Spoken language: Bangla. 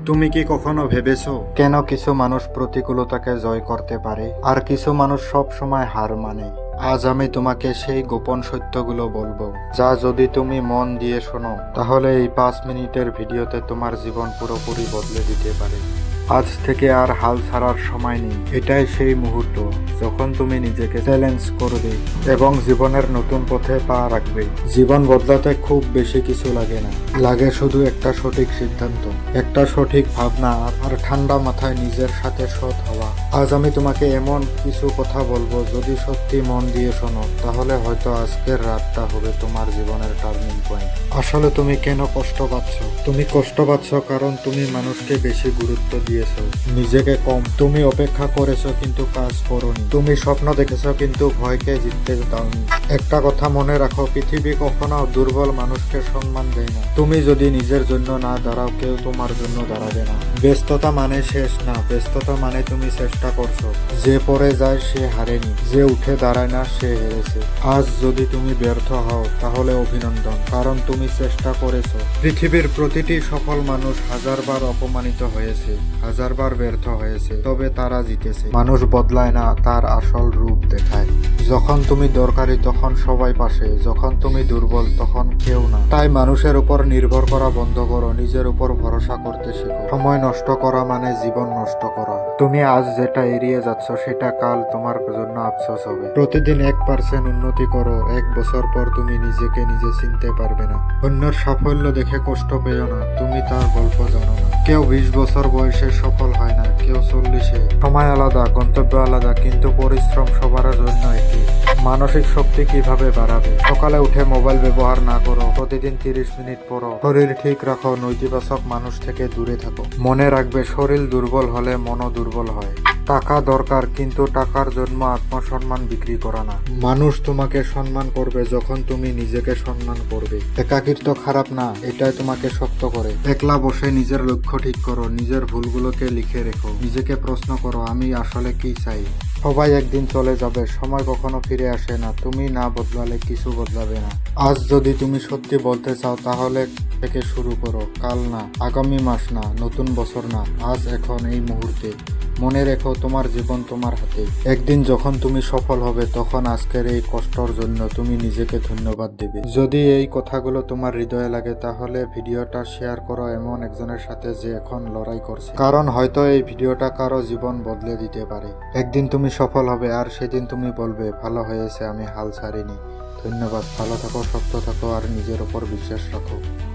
তুমি কি কখনো ভেবেছো কেন কিছু মানুষ প্রতিকূলতাকে জয় করতে পারে আর কিছু মানুষ সব সময় হার মানে? আজ আমি তোমাকে সেই গোপন সত্যগুলো বলবো, যা যদি তুমি মন দিয়ে শোনো তাহলে এই 5 মিনিটের ভিডিওতে তোমার জীবন পুরোপুরি বদলে দিতে পারে। আজ থেকে আর হাল ছাড়ার সময় নেই। এটাই সেই মুহূর্ত যখন তুমি নিজেকে চ্যালেঞ্জ করবে এবং জীবনের নতুন পথে পা রাখবে। জীবন বদলাতে খুব বেশি কিছু লাগে না, লাগে শুধু একটা সঠিক সিদ্ধান্ত, একটা সঠিক ভাবনা আর ঠান্ডা মাথায় নিজের সাথে সৎ হওয়া। আজ আমি তোমাকে এমন কিছু কথা বলবো, যদি সত্যি মন দিয়ে শোনো তাহলে হয়তো আজকের রাতটা হবে তোমার জীবনের টার্নিং পয়েন্ট। আসলে তুমি কেন কষ্ট পাচ্ছ? তুমি কষ্ট পাচ্ছ কারণ তুমি মানুষকে বেশি গুরুত্ব দিয়েছো, নিজেকে কম। তুমি অপেক্ষা করেছো কিন্তু কাজ করোনি। তুমি স্বপ্ন দেখেছো কিন্তু ভয়কে জিততে দাওনি। একটা কথা মনে রাখো, পৃথিবী কখনো দুর্বল মানুষকে সম্মান দেয় না। তুমি যদি নিজের জন্য না দাঁড়াও, কেউ তোমার জন্য দাঁড়াবে না। ব্যস্ততা মানে শেষ না, ব্যস্ততা মানে তুমি চেষ্টা করছো। যে পড়ে যায় সে হারেনি, যে উঠে দাঁড়ায় না সে হেরেছে। আজ যদি তুমি ব্যর্থ হও তাহলে অভিনন্দন, কারণ তুমি চেষ্টা করেছো। পৃথিবীর প্রতিটি সফল মানুষ হাজারবার অপমানিত হয়েছে, হাজারবার ব্যর্থ হয়েছে, তবে তারা জিতেছে। মানুষ বদলায় না, তার আসল রূপ দেখায়। যখন তুমি দরকারি তখন সবাই পাশে, যখন তুমি দুর্বল তখন কেউ না। তাই মানুষের উপর নির্ভর করা বন্ধ করো, নিজের উপর ভরসা করতে শিখো। সময় নষ্ট করা মানে জীবন নষ্ট করা। তুমি আজ যেটা এড়িয়ে যাচ্ছ সেটা কাল তোমার জন্য আফসোস হবে। প্রতিদিন 1% উন্নতি করো, 1 বছর পর তুমি নিজেকে নিজে চিনতে পারবে না। অন্যের সাফল্য দেখে কষ্ট পেও না, তুমি তার গল্প জানো না। কেউ 20 বছর বয়সে সফল হয় না, কেউ 40-এ। সময় আলাদা, গন্তব্য আলাদা, কিন্তু পরিশ্রম সবার জন্য একই। মানসিক শক্তি কিভাবে বাড়াবে? সকালে উঠে মোবাইল ব্যবহার না করো, প্রতিদিন 30 মিনিট পড়ো। শরীর ঠিক রাখো, নেতিবাচক মানুষ থেকে দূরে থাকো। মনে রাখবে, শরীর দুর্বল হলে মনও দুর্বল হয়। টাকা দরকার, কিন্তু টাকার জন্য আত্মসম্মান বিক্রি করা না। মানুষ তোমাকে সম্মান করবে যখন তুমি নিজেকে সম্মান করবে। একাকিত্ব খারাপ না, এটাই তোমাকে শক্ত করে। একলা বসে নিজের লক্ষ্য ঠিক করো, নিজের ভুলগুলোকে লিখে রেখো। নিজেকে প্রশ্ন করো, আমি আসলে কি চাই? সবাই একদিন চলে যাবে, সময় কখনো ফিরে আসে না। তুমি না বদলালে কিছু বদলাবে না। আজ যদি তুমি সত্যি বলতে চাও তাহলে থেকে শুরু করো। কাল না, আগামী মাস না, নতুন বছর না, আজ, এখন, এই মুহূর্তে। মনে রেখো, তোমার জীবন তোমার হাতে। একদিন যখন তুমি সফল হবে তখন আজকের এই কষ্টর জন্য তুমি নিজেকে ধন্যবাদ দেবে। যদি এই কথাগুলো তোমার হৃদয়ে লাগে তাহলে ভিডিওটা শেয়ার করো এমন একজনের সাথে যে এখন লড়াই করছে, কারণ হয়তো এই ভিডিওটা কারো জীবন বদলে দিতে পারে। একদিন তুমি সফল হবে আর সেদিন তুমি বলবে, ভালো হয়েছে, আমি হাল ছাড়িনি। ধন্যবাদ। ভালো থাকো, শক্ত থাকো আর নিজের উপর বিশ্বাস রাখো।